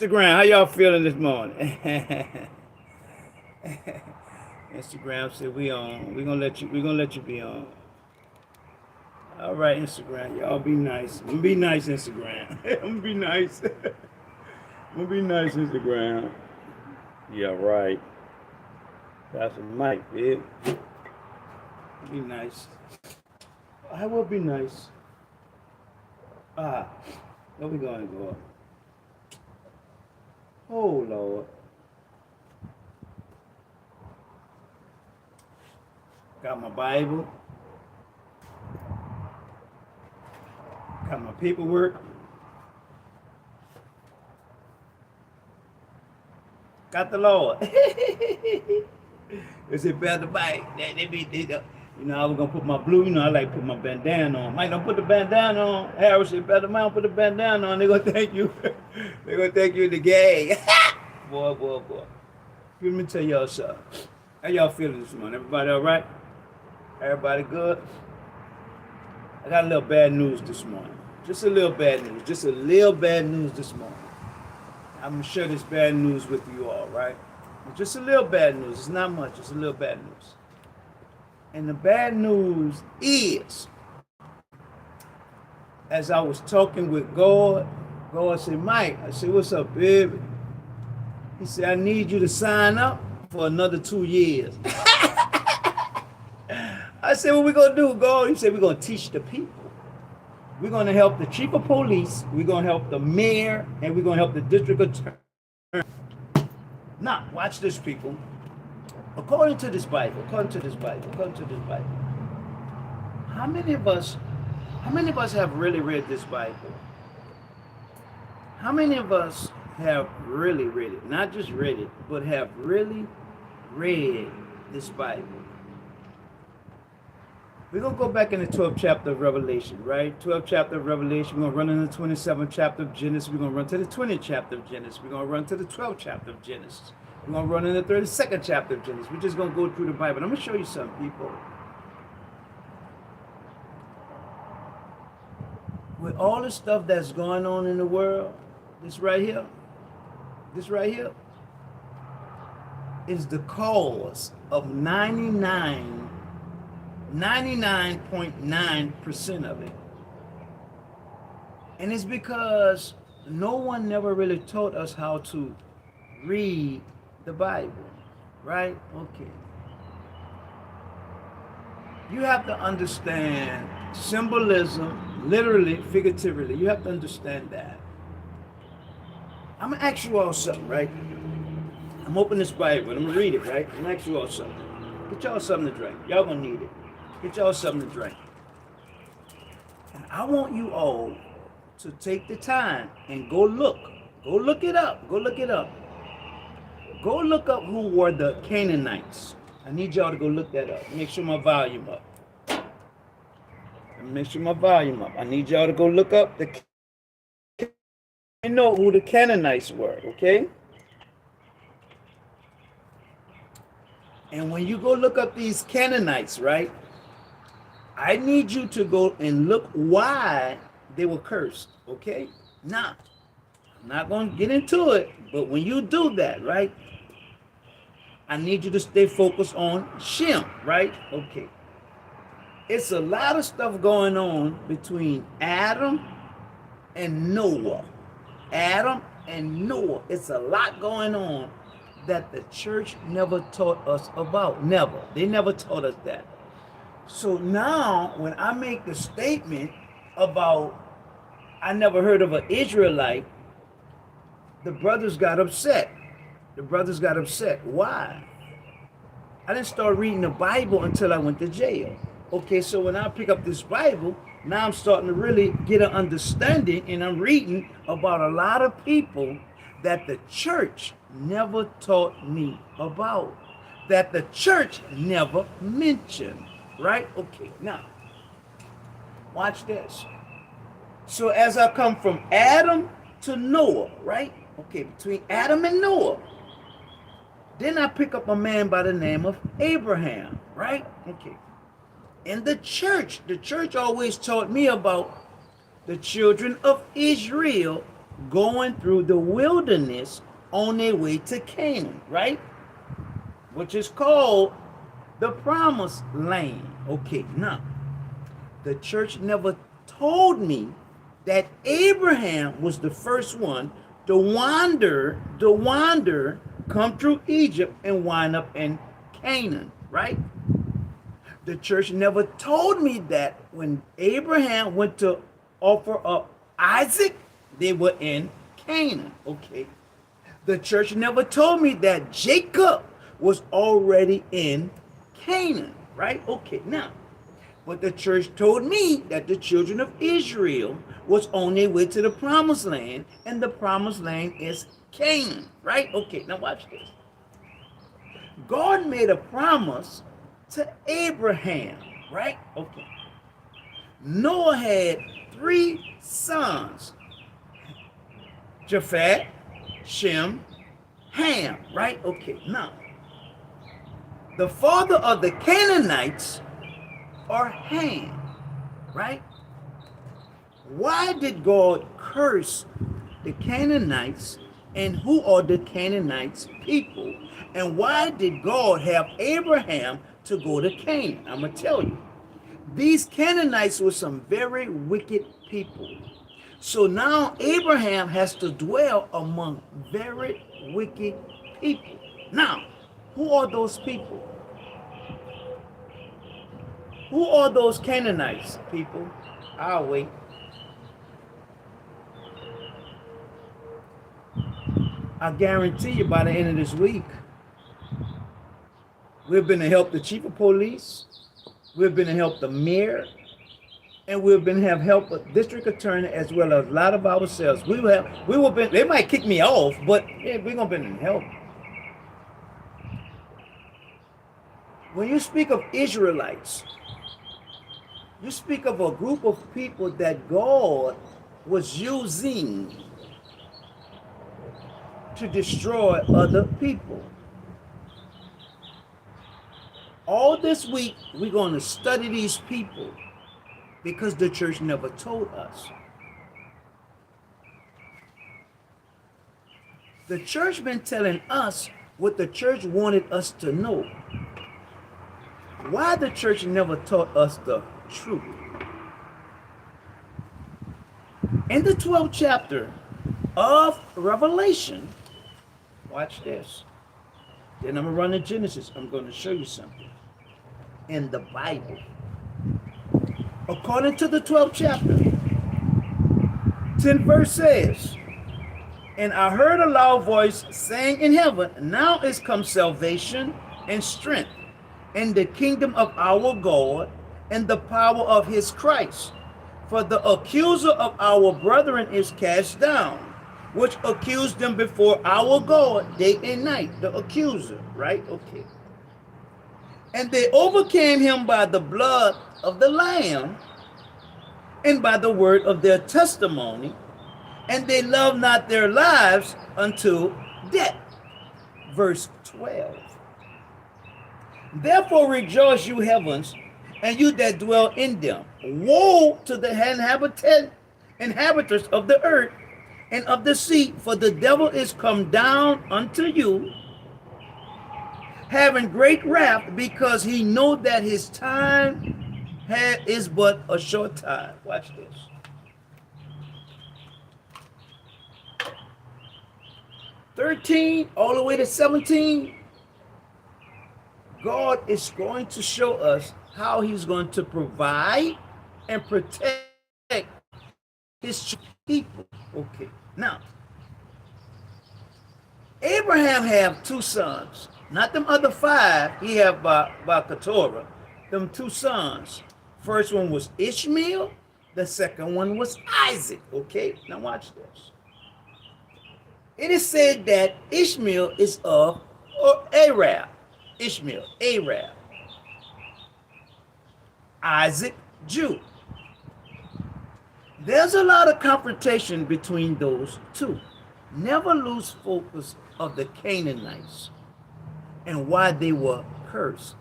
Instagram, how y'all feeling this morning? Instagram said we on. We gonna let you be on. All right, Instagram, y'all be nice. I'm gonna be nice, Instagram. I'm gonna be nice. I'm gonna be nice, Instagram. Yeah, right. That's a mic, big. Be nice. I will be nice. Ah, where we gonna go? Oh Lord. Got my Bible. Got my paperwork. Got the Lord. Is it better bite? I was gonna put my blue. I like to put my bandana on. Mike, don't put the bandana on. Harris said, better man, put the bandana on. They're gonna thank you. They're gonna thank you in the gang. boy. Let me tell y'all something. How y'all feeling this morning? Everybody all right? Everybody good? I got a little bad news this morning. Just a little bad news. Just a little bad news this morning. I'm gonna share this bad news with you all, right? Just a little bad news. It's not much. It's a little bad news. And the bad news is, as I was talking with God, God said, Mike, I said, what's up, baby? He said, I need you to sign up for another 2 years. I said, what we gonna do, God? He said, we're gonna teach the people. We're gonna help the chief of police, we're gonna help the mayor, and we're gonna help the district attorney. Now, watch this, people. According to this Bible, how many of us have really read this Bible? How many of us have really read it? Not just read it, but have really read this Bible. We're going to go back in the 12th chapter of Revelation, right? 12th chapter of Revelation. We're going to run in the 27th chapter of Genesis. We're going to run to the 20th chapter of Genesis. We're going to run to the 12th chapter of Genesis. We're going to run in the 32nd chapter of Genesis. We're just going to go through the Bible. I'm going to show you something, people. With all the stuff that's going on in the world, this right here is the cause of 99.9% of it. And it's because no one never really taught us how to read the Bible, right? Okay. You have to understand symbolism, literally, figuratively. You have to understand that. I'm going to ask you all something, right? I'm opening this Bible, and I'm going to read it, right? I'm going to ask you all something. Get y'all something to drink. Y'all going to need it. Get y'all something to drink. And I want you all to take the time and go look. Go look it up. Go look it up. Go look up who were the Canaanites. I need y'all to go look that up. Make sure my volume up. Make sure my volume up. I need y'all to go look up you know who the Canaanites were, okay? And when you go look up these Canaanites, right? I need you to go and look why they were cursed, okay? Now, I'm not going to get into it, but when you do that, right? I need you to stay focused on Shem, right? Okay. It's a lot of stuff going on between Adam and Noah. Adam and Noah. It's a lot going on that the church never taught us about. Never. They never taught us that. So now, when I make the statement about I never heard of an Israelite, the brothers got upset. Why? I didn't start reading the Bible until I went to jail. Okay, so when I pick up this Bible, now I'm starting to really get an understanding, and I'm reading about a lot of people that the church never taught me about, that the church never mentioned, right? Okay, now, watch this. So as I come from Adam to Noah, right? Okay, between Adam and Noah, then I pick up a man by the name of Abraham, right? Okay. And the church always taught me about the children of Israel going through the wilderness on their way to Canaan, right? Which is called the promised land. Okay, now, the church never told me that Abraham was the first one to wander, come through Egypt and wind up in Canaan, right? The church never told me that when Abraham went to offer up Isaac, they were in Canaan. Okay. The church never told me that Jacob was already in Canaan, right? Okay, now, but the church told me that the children of Israel was on their way to the promised land, and the promised land is Canaan, right? Okay, now watch this. God made a promise to Abraham, right? Okay. Noah had 3 sons, Japheth, Shem, Ham, right? Okay, now, the father of the Canaanites are Ham, right? Why did God curse the Canaanites, and who are the Canaanites people? And why did God have Abraham to go to Canaan? I'm going to tell you. These Canaanites were some very wicked people. So now Abraham has to dwell among very wicked people. Now, who are those people? Who are those Canaanites, people? I'll wait. I guarantee you by the end of this week, we've been to help the chief of police, we've been to help the mayor, and we've been to have help a district attorney as well as a lot of ourselves. They might kick me off, but yeah, we're gonna be in help. When you speak of Israelites, you speak of a group of people that God was using to destroy other people. All this week, we're going to study these people because the church never told us. The church been telling us what the church wanted us to know. Why the church never taught us the truth? In the 12th chapter of Revelation, watch this. Then I'm going to run to Genesis. I'm going to show you something. In the Bible, according to the 12th chapter, 10th verse says, and I heard a loud voice saying in heaven, now is come salvation and strength in the kingdom of our God and the power of his Christ. For the accuser of our brethren is cast down, which accused them before our God day and night. The accuser, right? Okay. And they overcame him by the blood of the Lamb and by the word of their testimony, and they loved not their lives unto death. Verse 12. Therefore rejoice, you heavens, and you that dwell in them. Woe to the inhabitants of the earth and of the sea, for the devil is come down unto you, having great wrath, because he know that his time is but a short time. Watch this. (13) all the way to 17. God is going to show us how he's going to provide and protect his people. Okay, now, Abraham have 2 sons. Not them other 5 he have by Keturah. Them 2 sons. First one was Ishmael. The second one was Isaac. Okay, now watch this. It is said that Ishmael is of Arab. Ishmael, Arab. Isaac, Jew. There's a lot of confrontation between those 2. Never lose focus of the Canaanites and why they were cursed.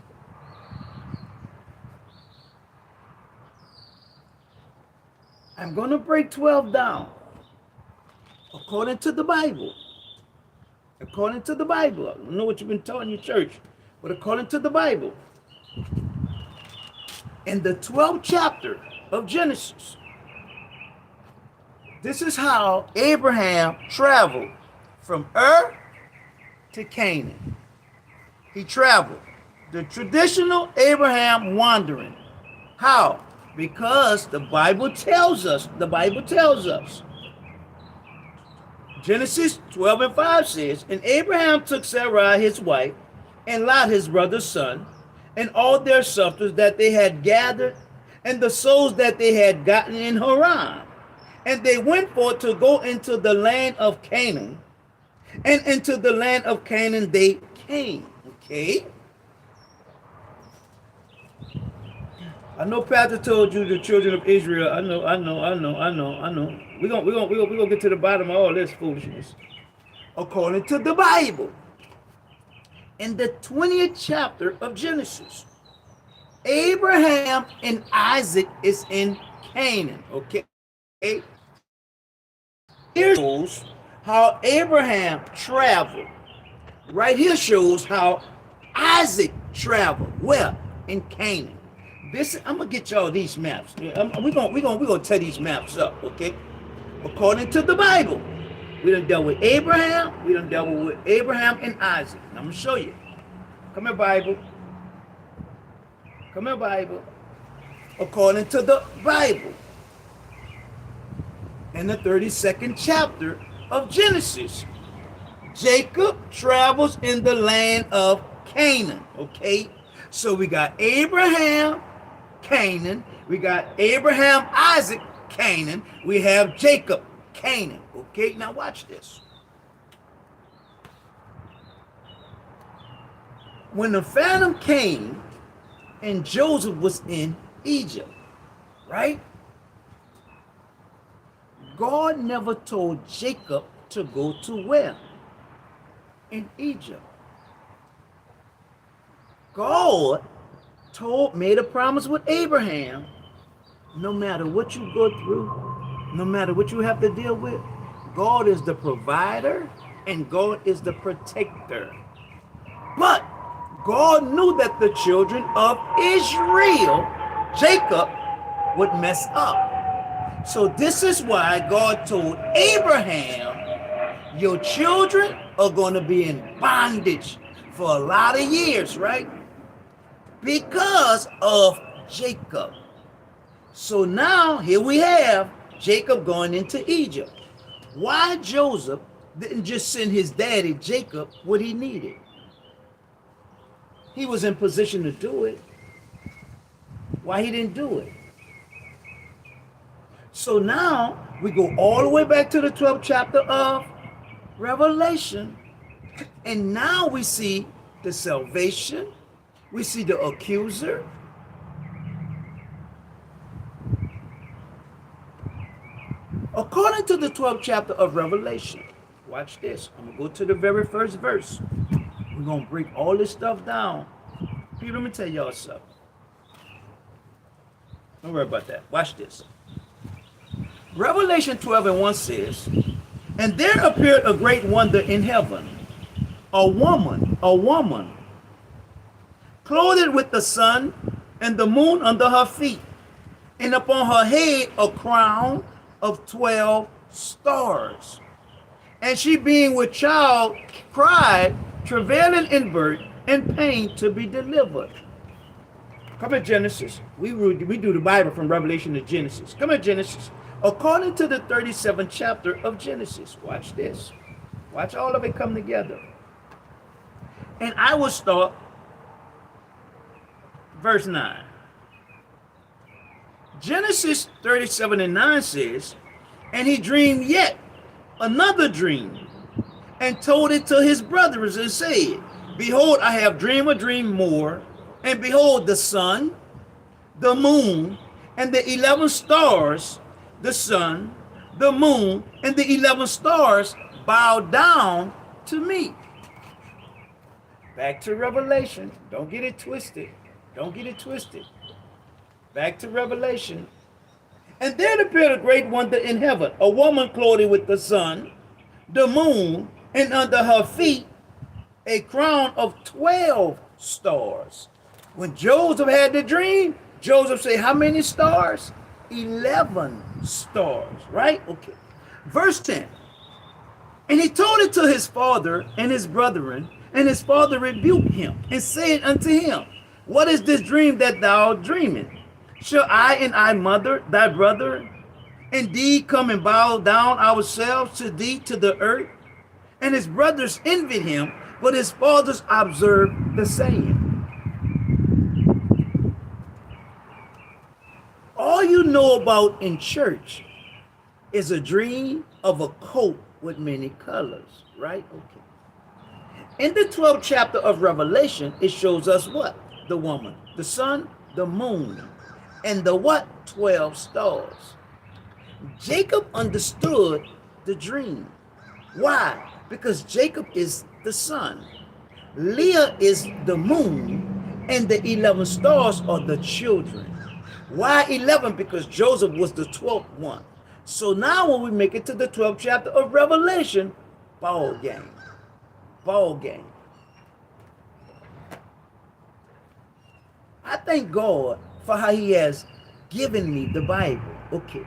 I'm going to break 12 down. According to the Bible. According to the Bible. I don't know what you've been taught in your church, but according to the Bible. In the 12th chapter of Genesis, this is how Abraham traveled from Ur to Canaan. He traveled. The traditional Abraham wandering. How? Because the Bible tells us. Genesis 12:5 says, and Abraham took Sarai his wife, and Lot his brother's son, and all their substance that they had gathered, and the souls that they had gotten in Haran. And they went forth to go into the land of Canaan, and into the land of Canaan they came. Okay? I know Pastor told you the children of Israel. I know. We're gonna get to the bottom of all this foolishness. According to the Bible, in the 20th chapter of Genesis, Abraham and Isaac is in Canaan. Okay. Here shows how Abraham traveled. Right here shows how Isaac traveled. Where? In Canaan. This, I'm gonna get y'all these maps. We're gonna tear these maps up, okay? According to the Bible, we done dealt with Abraham. We done dealt with Abraham and Isaac. And I'm gonna show you. Come here, Bible. Come here, Bible. According to the Bible, in the 32nd chapter of Genesis, Jacob travels in the land of Canaan. Okay, so we got Abraham, Canaan. We got Abraham, Isaac, Canaan. We have Jacob, Canaan. Okay, now watch this. When the famine came and Joseph was in Egypt, right? God never told Jacob to go to where? In Egypt. God made a promise with Abraham. No matter what you go through, no matter what you have to deal with, God is the provider and God is the protector. But God knew that the children of Israel, Jacob, would mess up. So this is why God told Abraham, your children are going to be in bondage for a lot of years, right? Because of Jacob. So now here we have Jacob going into Egypt. Why Joseph didn't just send his daddy Jacob what he needed? He was in position to do it. Why he didn't do it? So now we go all the way back to the 12th chapter of Revelation. And now we see the salvation. We see the accuser. According to the 12th chapter of Revelation, watch this. I'm going to go to the very first verse. We're going to break all this stuff down. People, let me tell y'all something. Don't worry about that. Watch this. Revelation 12:1 says, and there appeared a great wonder in heaven, a woman, clothed with the sun and the moon under her feet, and upon her head a crown of 12 stars. And she being with child cried, travailing in birth and pain to be delivered. Come at Genesis. We do the Bible from Revelation to Genesis. Come at Genesis. According to the 37th chapter of Genesis. Watch this. Watch all of it come together. And I will start verse 9. Genesis 37:9 says, and he dreamed yet another dream, and told it to his brothers, and said, behold, I have dreamed a dream more, and behold, the sun, the moon, and the 11 stars, the sun, the moon, and the 11 stars bow down to me. Back to Revelation. Don't get it twisted. Don't get it twisted. Back to Revelation. And there appeared a great wonder in heaven, a woman clothed with the sun the moon, and under her feet a crown of 12 stars. When Joseph had the dream, Joseph said, how many stars? 11 stars, right? Okay. Verse 10. And he told it to his father and his brethren, and his father rebuked him and said unto him, what is this dream that thou art dreaming? Shall I and I mother thy brother indeed come and bow down ourselves to thee to the earth? And his brothers envied him, but his fathers observed the saying. All you know about in church is a dream of a coat with many colors, right? Okay. In the 12th chapter of Revelation, it shows us what? The woman, the sun, the moon, and the what? 12 stars. Jacob understood the dream. Why? Because Jacob is the sun, Leah is the moon, and the 11 stars are the children. Why 11? Because Joseph was the 12th one. So now when we make it to the 12th chapter of Revelation, ball game. Ball game. I thank God for how he has given me the Bible. Okay.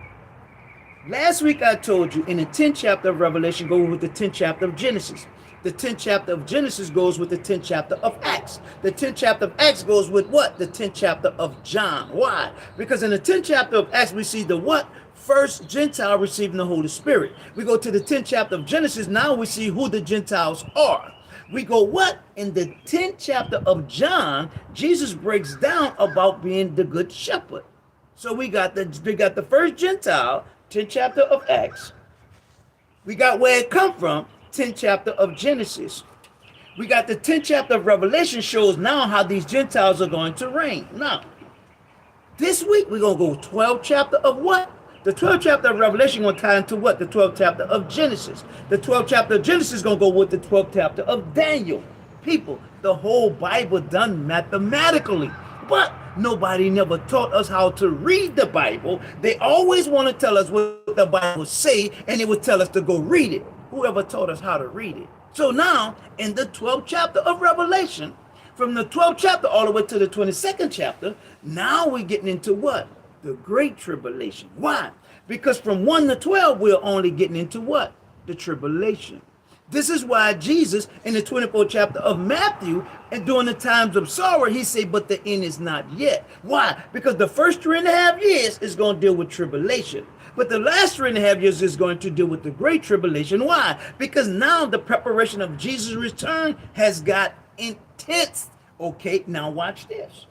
Last week I told you in the 10th chapter of Revelation goes with the 10th chapter of Genesis. The 10th chapter of Genesis goes with the 10th chapter of Acts. The 10th chapter of Acts goes with what? The 10th chapter of John. Why? Because in the 10th chapter of Acts we see the what? First Gentile receiving the Holy Spirit. We go to the 10th chapter of Genesis. Now we see who the Gentiles are. We go what? In the 10th chapter of John, Jesus breaks down about being the good shepherd. So we got the first Gentile, 10th chapter of Acts. We got where it come from, 10th chapter of Genesis. We got the 10th chapter of Revelation shows now how these Gentiles are going to reign. Now, this week we're going to go 12th chapter of what? The 12th chapter of Revelation going to tie into what? The 12th chapter of Genesis. The 12th chapter of Genesis is going to go with the 12th chapter of Daniel. People, the whole Bible done mathematically. But nobody never taught us how to read the Bible. They always want to tell us what the Bible say, and they would tell us to go read it. Whoever taught us how to read it? So now, in the 12th chapter of Revelation, from the 12th chapter all the way to the 22nd chapter, now we're getting into what? The Great Tribulation. Why? Because from 1 to 12, we're only getting into what? The tribulation. This is why Jesus, in the 24th chapter of Matthew, and during the times of sorrow, he said, but the end is not yet. Why? Because the first 3.5 years is going to deal with tribulation. But the last 3.5 years is going to deal with the Great Tribulation. Why? Because now the preparation of Jesus' return has got intense. Okay, now watch this.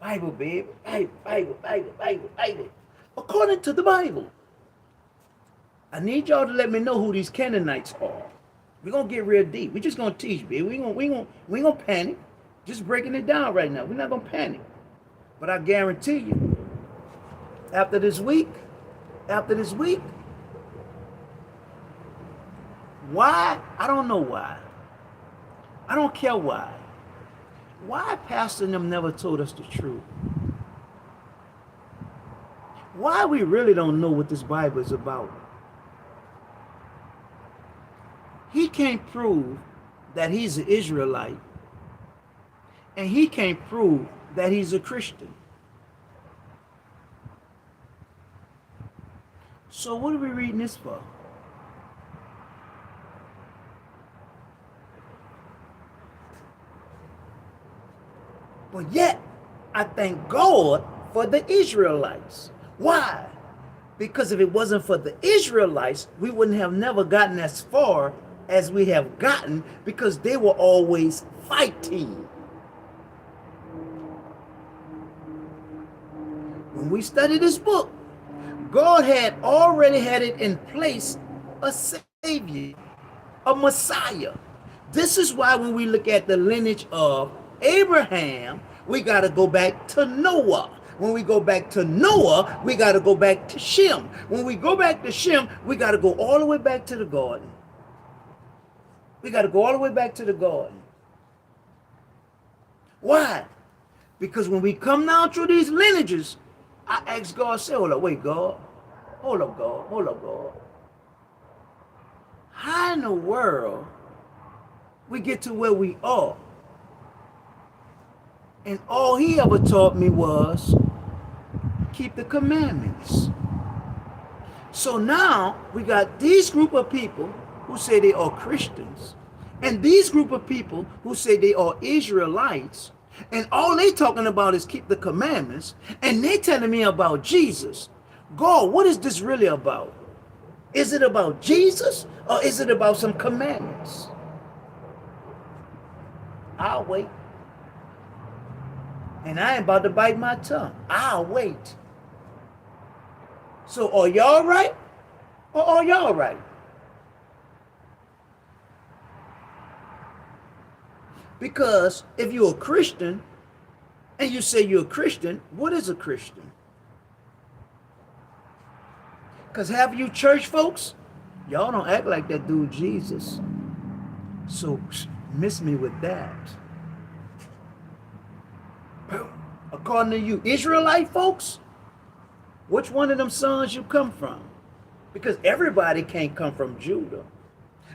Bible, baby. Bible. According to the Bible. I need y'all to let me know who these Canaanites are. We're going to get real deep. We're just going to teach, baby. We ain't going to panic. Just breaking it down right now. We're not going to panic. But I guarantee you, after this week, why? I don't know why. I don't care why. Why Pastor and them never told us the truth? Why we really don't know what this Bible is about? He can't prove that he's an Israelite, and he can't prove that he's a Christian. So what are we reading this for? But yet, I thank God for the Israelites. Why? Because if it wasn't for the Israelites, we wouldn't have never gotten as far as we have gotten, because they were always fighting. When we study this book, God had already had it in place, a Savior, a Messiah. This is why when we look at the lineage of Abraham, we got to go back to Noah. When we go back to Noah, we got to go back to Shem. When we go back to Shem, we got to go all the way back to the garden. We got to go all the way back to the garden. Why? Because when we come down through these lineages, I ask God, say, hold up, wait, God. Hold up, God. how in the world we get to where we are? And all he ever taught me was keep the commandments. So now we got these group of people who say they are Christians, and these group of people who say they are Israelites, and all they talking about is keep the commandments, and they telling me about Jesus. God, what is this really about? Is it about Jesus, or is it about some commandments? I'll wait. And I ain't about to bite my tongue. I'll wait. So are y'all right, or are y'all right? Because if you're a Christian and you say you're a Christian, what is a Christian? Because half of you church folks, y'all don't act like that dude Jesus. So miss me with that. According to you Israelite folks, which one of them sons you come from? Because everybody can't come from Judah.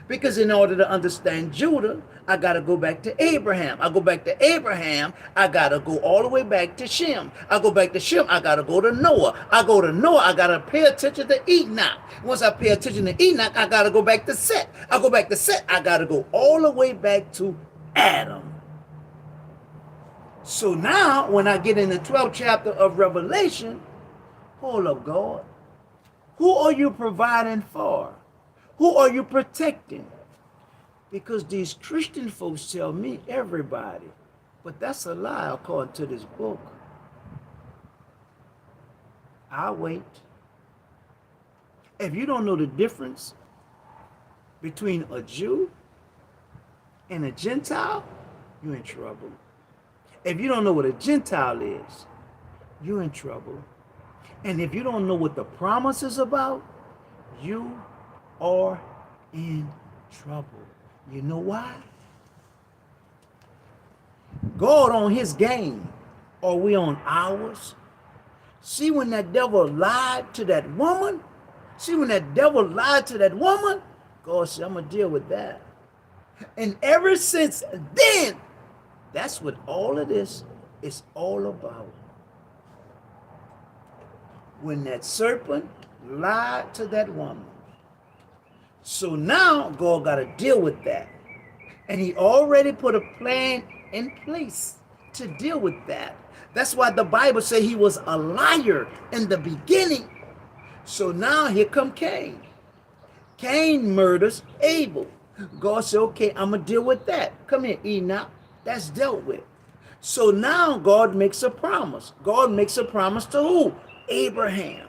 Because in order to understand Judah, I got to go back to Abraham. I go back to Abraham, I got to go all the way back to Shem. I go back to Shem, I got to go to Noah. I go to Noah, I got to pay attention to Enoch. Once I pay attention to Enoch, I got to go back to Seth. I go back to Seth, I got to go all the way back to Adam. So now, when I get in the 12th chapter of Revelation, hold up, God. Who are you providing for? Who are you protecting? Because these Christian folks tell me everybody. But that's a lie according to this book. I'll wait. If you don't know the difference between a Jew and a Gentile, you're in trouble. If you don't know what a Gentile is, you're in trouble. And if you don't know what the promise is about, you are in trouble. You know why? God on his game, or we on ours? See, when that devil lied to that woman, God said, I'm going to deal with that. And ever since then, that's what all of this is all about. When that serpent lied to that woman. So now God got to deal with that. And he already put a plan in place to deal with that. That's why the Bible says he was a liar in the beginning. So now here come Cain. Cain murders Abel. God said, okay, I'm going to deal with that. Come here, Enoch. That's dealt with. So now God makes a promise. God makes a promise to who? Abraham.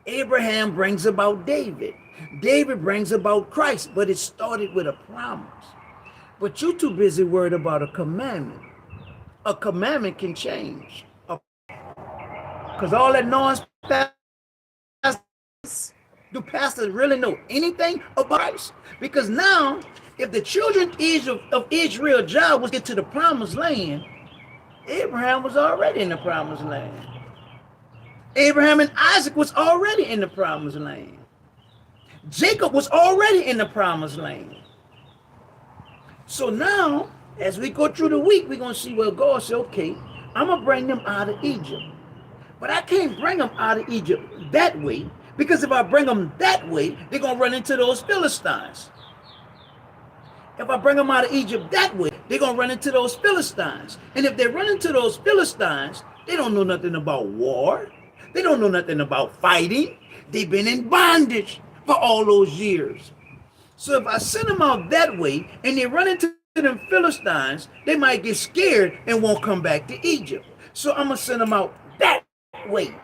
Abraham brings about David. David brings about Christ, but it started with a promise. But you're too busy worried about a commandment. A commandment can change. Because all that noise, do pastors really know anything about Christ? Because now, if the children of Israel's job was to get to the promised land, Abraham was already in the promised land. Abraham and Isaac was already in the promised land. Jacob was already in the promised land. So now, as we go through the week, we're going to see where God said, okay, I'm going to bring them out of Egypt. But I can't bring them out of Egypt that way, because if I bring them that way, they're going to run into those Philistines. If I bring them out of Egypt that way, they're going to run into those Philistines. And if they run into those Philistines, they don't know nothing about war. They don't know nothing about fighting. They've been in bondage for all those years. So if I send them out that way and they run into them Philistines, they might get scared and won't come back to Egypt. So I'm going to send them out that way.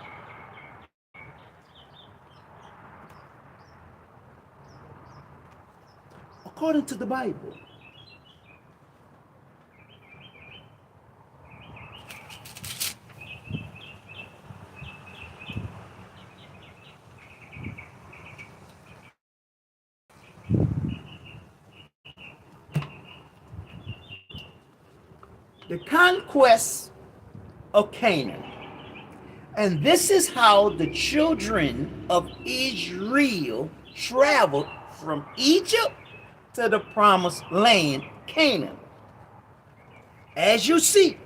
According to the Bible. The conquest of Canaan. And this is how the children of Israel traveled from Egypt to the promised land, Canaan. As you see,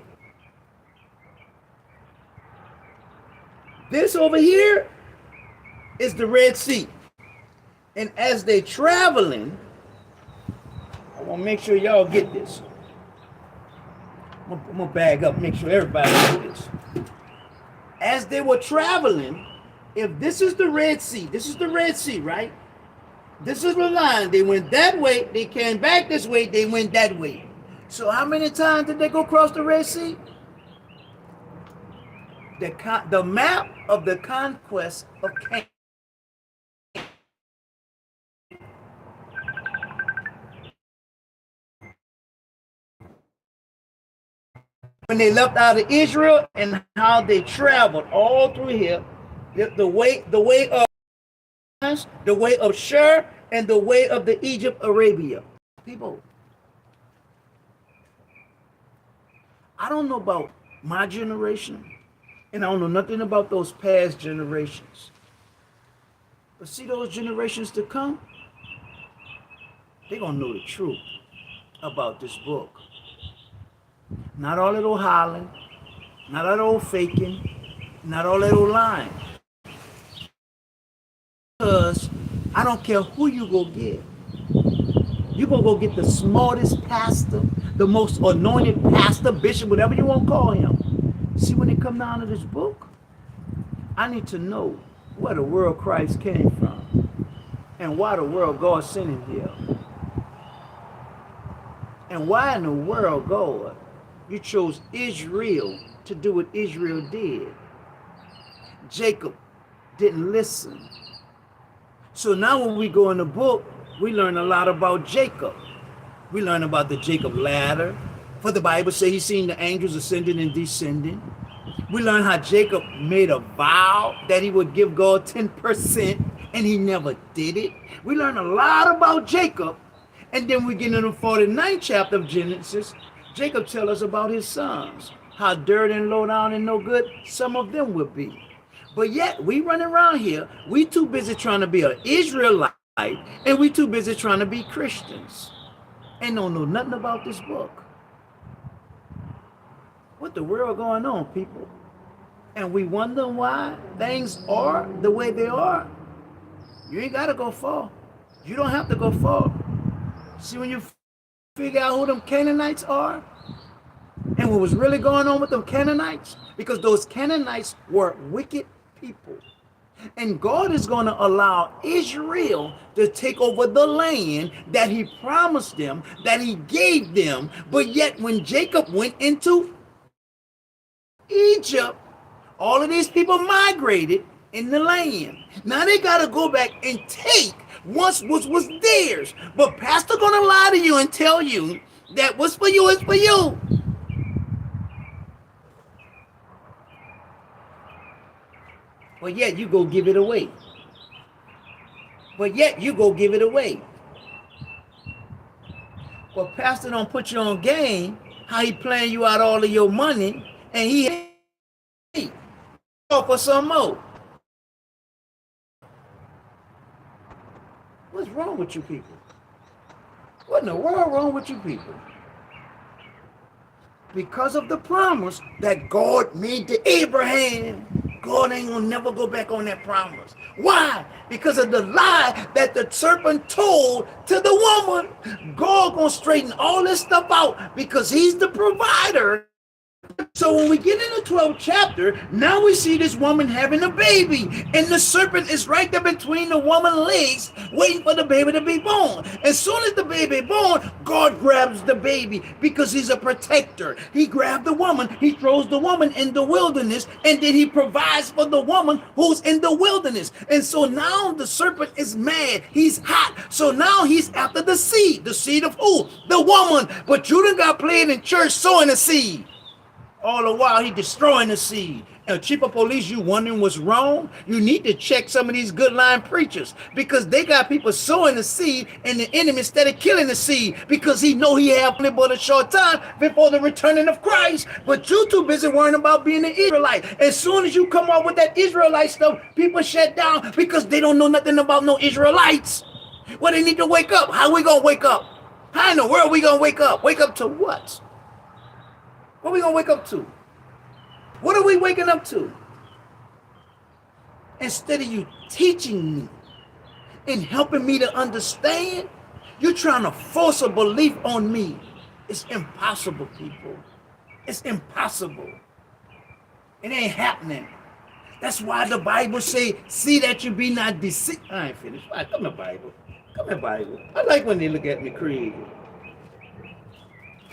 this over here is the Red Sea. And as they traveling, I want to make sure y'all get this. I'm going to bag up, make sure everybody gets this. As they were traveling, if this is the Red Sea, right? This is the line. They went that way, they came back this way, they went that way. So how many times did they go across the Red Sea? The map of the conquest of Canaan. When they left out of Israel and how they traveled all through here, the way of Shur and the way of the Egypt Arabia. People, I don't know about my generation, and I don't know nothing about those past generations. But see, those generations to come, they're gonna know the truth about this book. Not all that old hollering, not all that old faking, not all that old lying. Because I don't care who you go get. You gonna go get the smartest pastor, the most anointed pastor, bishop, whatever you want to call him. See, when it come down to this book, I need to know where the world Christ came from and why the world God sent him here. And why in the world, God, you chose Israel to do what Israel did. Jacob didn't listen. So now when we go in the book, we learn a lot about Jacob. We learn about the Jacob ladder. For the Bible says he's seen the angels ascending and descending. We learn how Jacob made a vow that he would give God 10%, and he never did it. We learn a lot about Jacob. And then we get into the 49th chapter of Genesis. Jacob tells us about his sons, how dirty and low down and no good some of them will be. But yet we running around here, we too busy trying to be an Israelite, and we too busy trying to be Christians and don't know nothing about this book. What the world going on, people? And we wonder why things are the way they are. You ain't got to go far. You don't have to go far. See, when you figure out who them Canaanites are and what was really going on with them Canaanites, because those Canaanites were wicked people. And God is going to allow Israel to take over the land that he promised them, that he gave them. But yet when Jacob went into Egypt, all of these people migrated in the land. Now they got to go back and take once was theirs. But pastor going to lie to you and tell you that what's for you is for you. But yet you go give it away. But pastor don't put you on game, how he playing you out all of your money, and he for some more. What's wrong with you people? What in the world wrong with you people? Because of the promise that God made to Abraham, God ain't gonna never go back on that promise. Why? Because of the lie that the serpent told to the woman. God gonna straighten all this stuff out because he's the provider. So when we get in the 12th chapter, now we see this woman having a baby, and the serpent is right there between the woman's legs, waiting for the baby to be born. As soon as the baby born, God grabs the baby because he's a protector. He grabbed the woman, he throws the woman in the wilderness, and then he provides for the woman who's in the wilderness. And so now the serpent is mad, he's hot. So now he's after the seed of who? The woman. But you done got played in church sowing the seed. All the while he destroying the seed. And chief of police, you wondering what's wrong? You need to check some of these good line preachers, because they got people sowing the seed, and the enemy instead of killing the seed, because he know he have only but a short time before the returning of Christ. But you too busy worrying about being an Israelite. As soon as you come up with that Israelite stuff, people shut down because they don't know nothing about no Israelites. Well, they need to wake up. How are we going to wake up? How in the world are we going to wake up? Wake up to what? What are we going to wake up to? What are we waking up to? Instead of you teaching me and helping me to understand, you're trying to force a belief on me. It's impossible, people. It's impossible. It ain't happening. That's why the Bible say, see that you be not deceived. I ain't finished. All right, come here, Bible. Come here, Bible. I like when they look at me creative.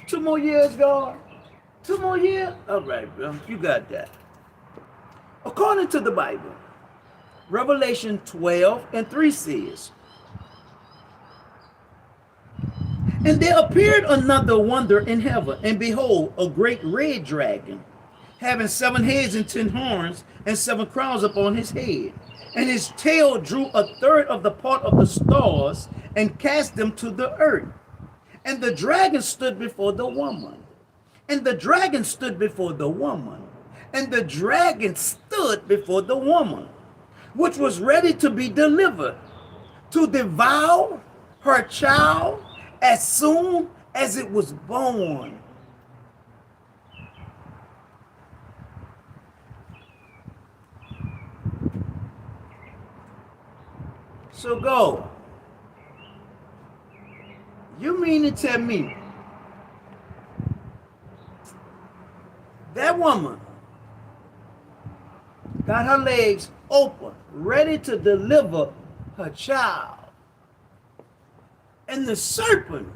2 more years, God. 2 more years? All right, bro. You got that. According to the Bible, Revelation 12:3 says, and there appeared another wonder in heaven, and behold, a great red dragon, having 7 heads and 10 horns, and 7 crowns upon his head. And his tail drew a third of the part of the stars, and cast them to the earth. And the dragon stood before the woman. And the dragon stood before the woman. And the dragon stood before the woman, which was ready to be delivered, to devour her child as soon as it was born. So go. You mean to tell me that woman got her legs open, ready to deliver her child, and the serpent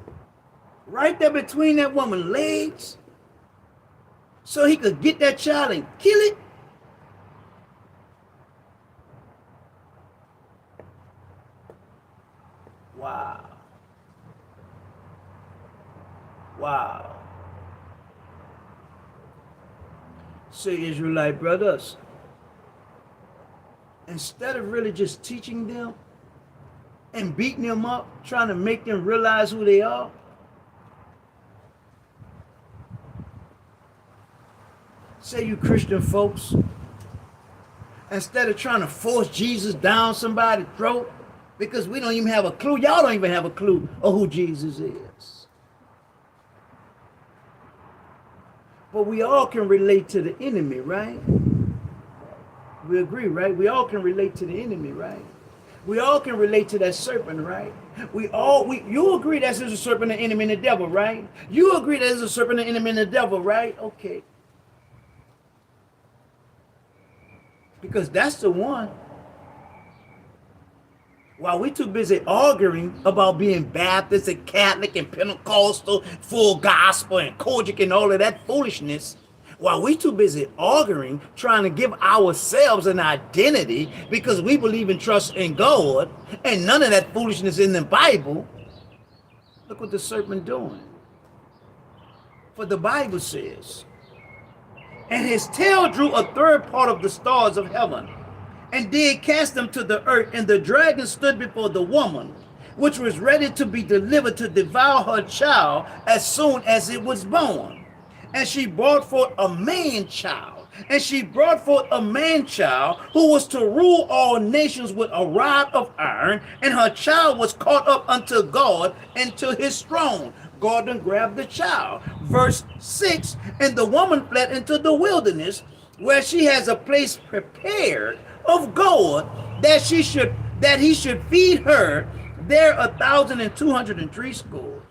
right there between that woman's legs, so he could get that child and kill it? Wow. Wow. Say, Israelite brothers, instead of really just teaching them and beating them up, trying to make them realize who they are, say, you Christian folks, instead of trying to force Jesus down somebody's throat, because we don't even have a clue, y'all don't even have a clue of who Jesus is. But we all can relate to the enemy, right? We agree, right? We all can relate to the enemy, right? We all can relate to that serpent, right? You agree that there's a serpent, the enemy, and the devil, right? You agree that there's a serpent, the enemy, and the devil, right? Okay. Because that's the one. While we too busy arguing about being Baptist and Catholic and Pentecostal, full gospel and Kojic and all of that foolishness, while we too busy arguing, trying to give ourselves an identity because we believe and trust in God and none of that foolishness in the Bible, look what the serpent doing. For the Bible says, and his tail drew a third part of the stars of heaven, and did cast them to the earth, and the dragon stood before the woman, which was ready to be delivered to devour her child as soon as it was born. And she brought forth a man child, who was to rule all nations with a rod of iron, and her child was caught up unto God and to his throne. God done grabbed the child. Verse 6, and the woman fled into the wilderness, where she has a place prepared of God, that he should feed her there 1,203 schools.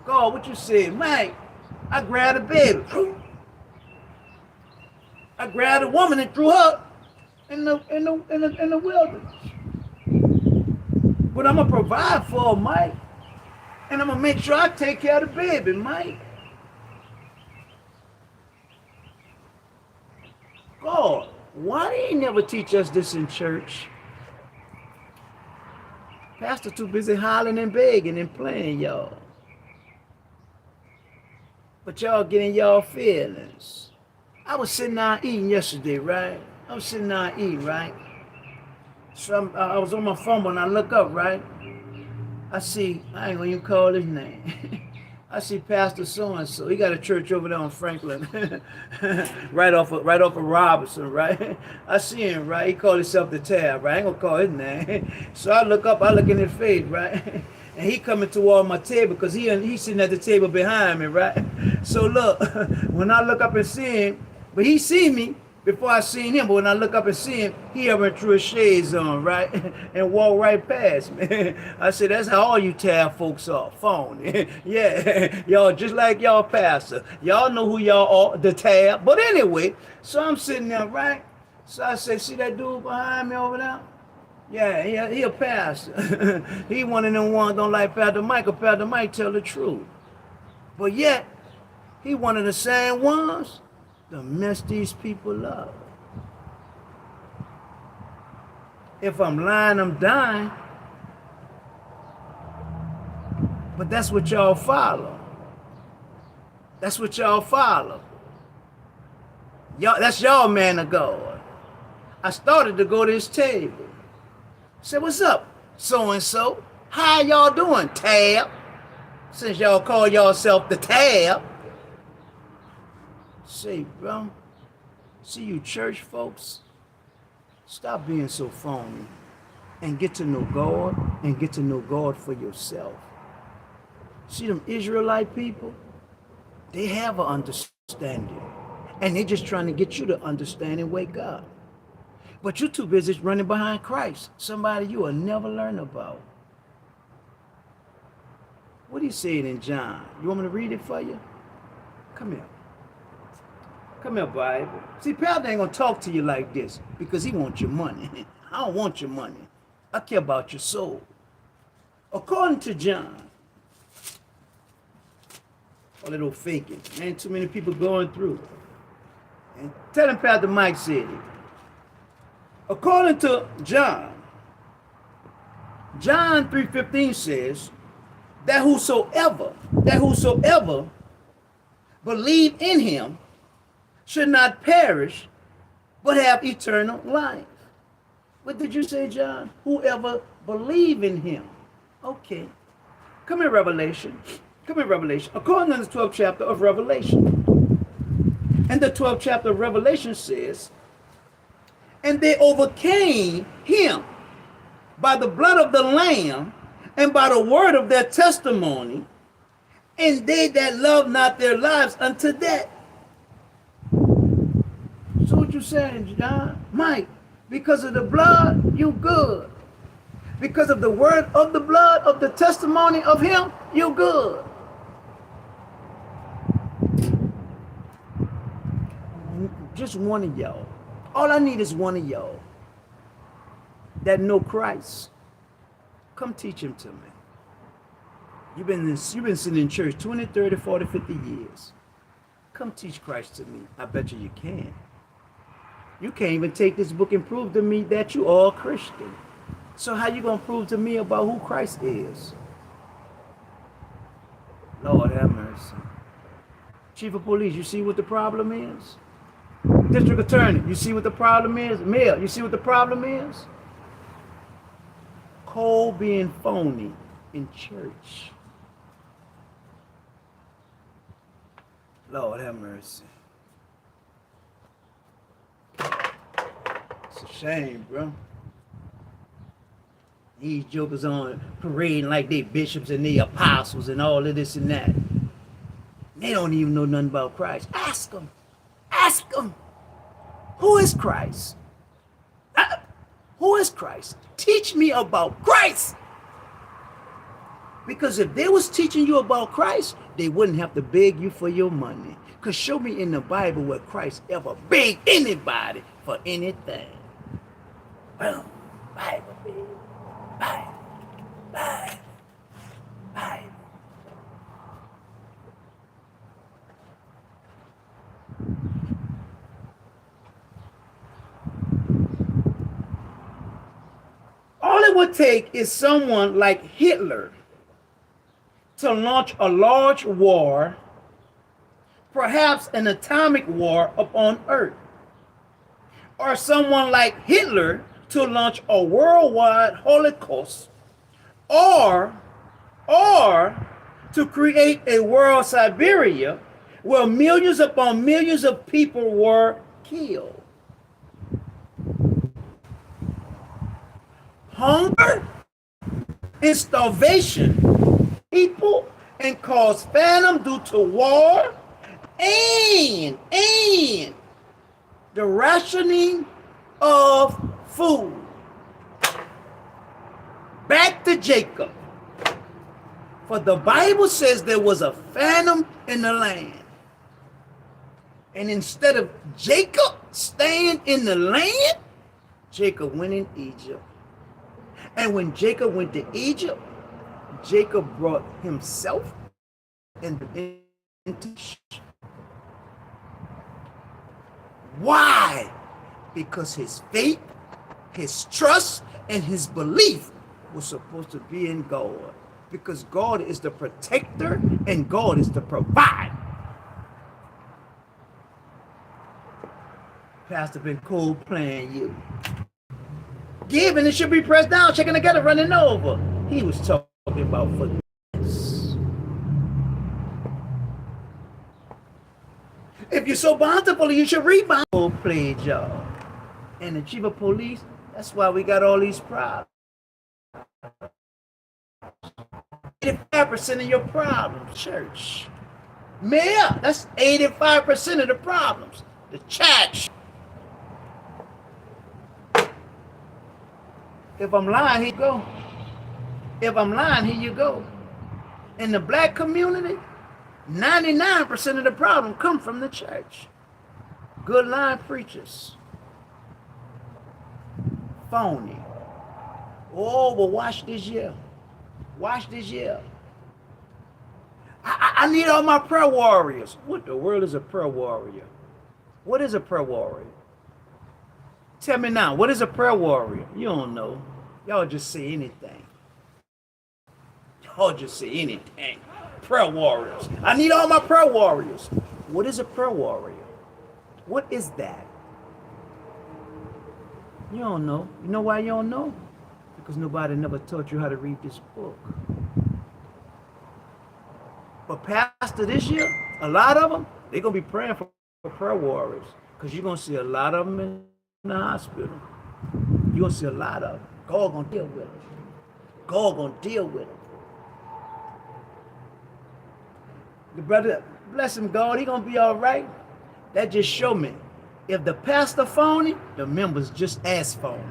God, what you say, Mike? I grabbed a baby. I grabbed a woman and threw her in the wilderness. But I'm gonna provide for her, Mike, and I'm gonna make sure I take care of the baby, Mike. God, why they ain't never teach us this in church? Pastor too busy hollering and begging and playing y'all. But y'all getting y'all feelings. I was sitting down eating yesterday, right? So I was on my phone when I look up, right? I see, I ain't gonna even call his name. I see Pastor so and so. He got a church over there on Franklin, right off of Robinson, right? I see him, right? He called himself the Tab, right? I ain't gonna call his name. So I look up, I look in his face, right? And he coming toward my table because he's sitting at the table behind me, right? So look, when I look up and see him, but he see me before I seen him, but when I look up and see him, he having threw his shades on, right? And walk right past me. I said, that's how all you Tab folks are, phony. Yeah, y'all just like y'all pastor. Y'all know who y'all are, the Tab. But anyway, so I'm sitting there, right? So I said, see that dude behind me over there? Yeah, he a pastor. He one of them ones don't like Pastor Mike, or Pastor Mike tell the truth. But yet, he one of the same ones to mess these people up. If I'm lying, I'm dying. But that's what y'all follow. That's what y'all follow. Y'all, that's y'all man of God. I started to go to his table. Said, what's up, so-and-so? How y'all doing, Tab? Since y'all call yourself the Tab. Say, bro, see you church folks, stop being so phony and get to know God and get to know God for yourself. See them Israelite people, they have an understanding and they're just trying to get you to understand and wake up. But you're too busy running behind Christ, somebody you will never learn about. What do you say in John? You want me to read it for you? Come here. Come here, Bible. See, Pastor ain't gonna talk to you like this because he wants your money. I don't want your money. I care about your soul. According to John, a little faking. Man, too many people going through. And tell him Pastor Mike said it. According to John 3:15 says that whosoever believe in him should not perish, but have eternal life. What did you say, John? Whoever believe in him. Okay. Come here, Revelation. According to the 12th chapter of Revelation. And the 12th chapter of Revelation says, and they overcame him by the blood of the Lamb and by the word of their testimony, and they that love not their lives unto death. So what you saying, John? Mike, because of the blood, you good. Because of the word of the blood, of the testimony of him, you good. Just one of y'all. All I need is one of y'all that know Christ. Come teach him to me. You've been sitting in church 20, 30, 40, 50 years. Come teach Christ to me. I bet you can. You can't even take this book and prove to me that you are a Christian. So how you going to prove to me about who Christ is? Lord have mercy. Chief of Police, you see what the problem is? District Attorney, you see what the problem is? Mayor, you see what the problem is? Cole being phony in church. Lord have mercy. It's a shame, bro. These jokers on parading like they bishops and they apostles and all of this and that. They don't even know nothing about Christ. Ask them. Ask them. Who is Christ? Who is Christ? Teach me about Christ. Because if they was teaching you about Christ, they wouldn't have to beg you for your money. Because show me in the Bible where Christ ever begged anybody for anything. Well, Bible, baby. Bible. All it would take is someone like Hitler to launch a large war, perhaps an atomic war upon Earth, or someone like Hitler to launch a worldwide Holocaust, or to create a world Siberia where millions upon millions of people were killed. Hunger and starvation, people, and cause famine due to war and the rationing of food. Back to Jacob. For the Bible says there was a famine in the land. And instead of Jacob staying in the land, Jacob went in Egypt. And when Jacob went to Egypt, Jacob brought himself into. Why? Because his faith, his trust, and his belief was supposed to be in God. Because God is the protector and God is the provider. Pastor been cool playing you. Giving, it should be pressed down, shaking together, running over. He was talking about forgiveness. If you're so bountiful, you should rebound. Played y'all. And the chief of police, that's why we got all these problems. 85% of your problems, church. Mayor, that's 85% of the problems. The church. If I'm lying, here you go. If I'm lying, here you go. In the black community, 99% of the problem come from the church. Good line preachers. Phony. Oh, but watch this year. Watch this year. I need all my prayer warriors. What the world is a prayer warrior? What is a prayer warrior? Tell me now, what is a prayer warrior? You don't know. Y'all just say anything. Y'all just say anything. Prayer warriors. I need all my prayer warriors. What is a prayer warrior? What is that? You don't know. You know why you don't know? Because nobody never taught you how to read this book. But pastor this year, a lot of them, they're going to be praying for prayer warriors. Because you're going to see a lot of them in the hospital. You're going to see a lot of them. God going to deal with them. God going to deal with them. The brother, bless him, God, he going to be all right. That just show me. If the pastor phony, the members just as phony.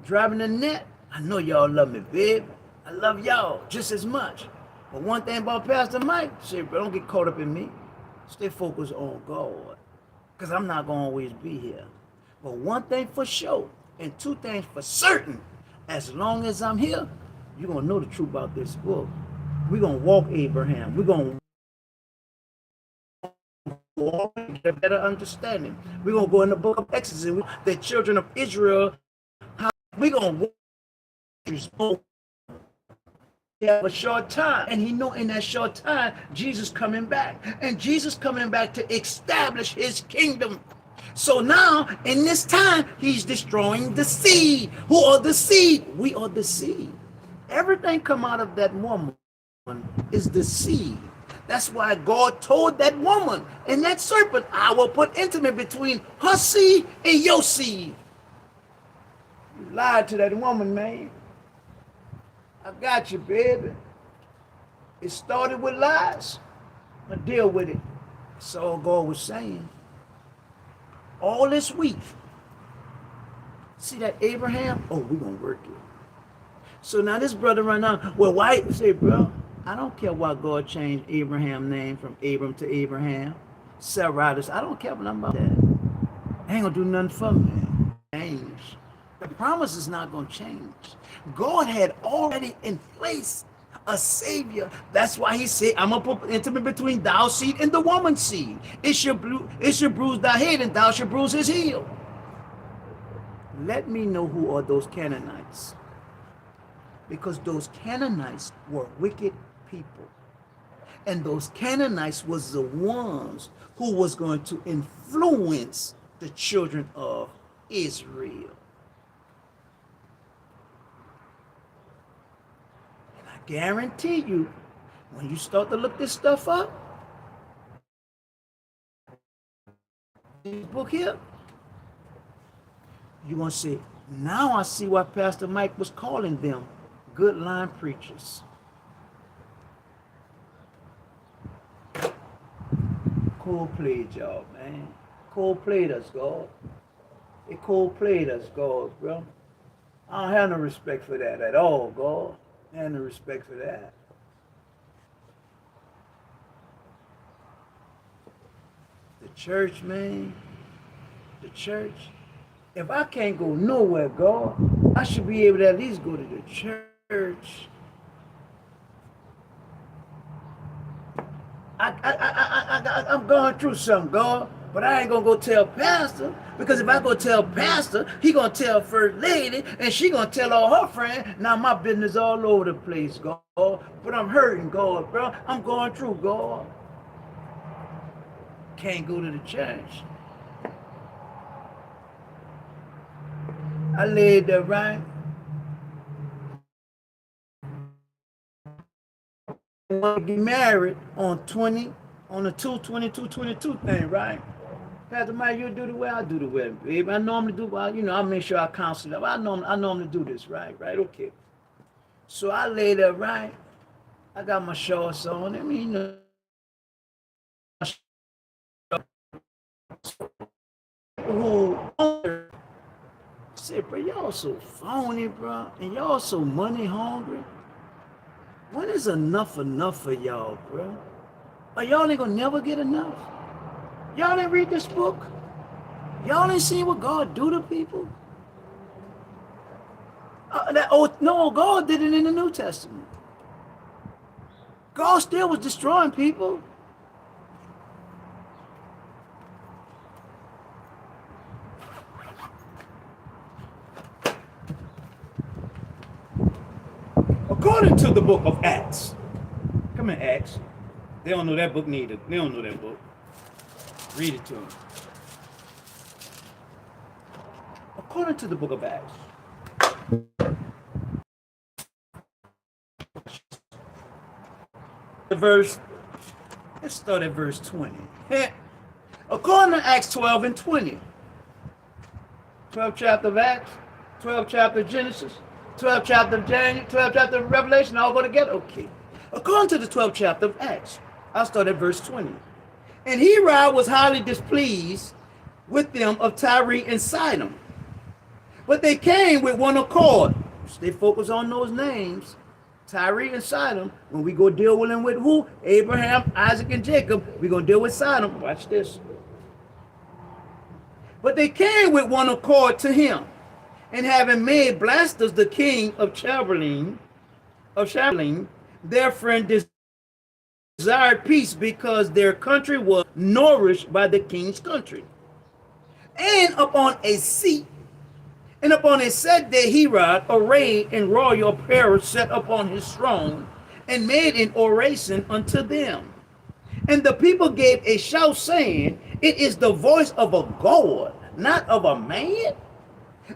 Driving the net, I know y'all love me, babe. I love y'all just as much. But one thing about Pastor Mike, say, bro, don't get caught up in me. Stay focused on God. Because I'm not going to always be here. But one thing for sure, and two things for certain, as long as I'm here, you're going to know the truth about this book. We're going to walk Abraham. We're going to walk and get a better understanding. We're going to go in the book of Exodus. The children of Israel, we're going to walk a short time, and he know in that short time Jesus coming back, and Jesus coming back to establish his kingdom. So now in this time he's destroying the seed. Who are the seed? We are the seed. Everything come out of that woman is the seed. That's why God told that woman and that serpent, I will put intimacy between her seed and your seed. You lied to that woman, man. I got you, baby. It started with lies. I deal with it. That's all God was saying. All this week. See that Abraham? Oh, we're going to work it. So now this brother right now, well, why? Say, bro, I don't care why God changed Abraham's name from Abram to Abraham. Sarah, I don't care nothing about that. I ain't going to do nothing for me. Change. The promise is not going to change. God had already in place a savior. That's why he said, I'm going to put intimacy between thou seed and the woman's seed. It should bruise thy head and thou should bruise his heel. Let me know who are those Canaanites. Because those Canaanites were wicked people. And those Canaanites was the ones who was going to influence the children of Israel. Guarantee you, when you start to look this stuff up, this book here, you're going to say, now I see why Pastor Mike was calling them good line preachers. Cold played y'all, man. Cold played us, God. It cold played us, God, bro. I don't have no respect for that at all, God. I have no respect for that. The church, man. The church. If I can't go nowhere, God, I should be able to at least go to the church. I'm going through something, God, but I ain't gonna go tell Pastor, because if I go tell Pastor, he gonna tell First Lady, and she gonna tell all her friends. Now my business all over the place, God. But I'm hurting, God, bro. I'm going through, God. Can't go to the church. I laid there, right? I want to get married on the 22 thing, right? Pastor Mike, you do the way I do the way, baby. I normally do, well, I make sure I counsel them. I normally do this, right? Right, okay. So I lay there, right? I got my shorts on. I mean, who said, bro, y'all so phony, bro, and y'all so money hungry. When is enough for y'all, bro? Or y'all ain't gonna never get enough? Y'all didn't read this book? Y'all ain't seen what God do to people? No, God did it in the New Testament. God still was destroying people. According to the book of Acts. Come in, Acts. They don't know that book neither. They don't know that book. Read it to them. According to the book of Acts. Let's start at verse 20. According to Acts 12 and 20. 12th chapter of Acts, 12th chapter of Genesis, 12th chapter of Daniel, 12th chapter of Revelation, all go together. Okay. According to the 12th chapter of Acts, I'll start at verse 20. And Herod was highly displeased with them of Tyre and Sidon. But they came with one accord. Stay focused on those names. Tyre and Sidon. When we go deal with them with who? Abraham, Isaac, and Jacob. We're going to deal with Sidon. Watch this. But they came with one accord to him, and having made Blastus the king of Chabbalim, their friend desired peace, because their country was nourished by the king's country. And upon a set day, Herod, arrayed in royal apparel, sat upon his throne, and made an oration unto them. And the people gave a shout, saying, it is the voice of a God, not of a man.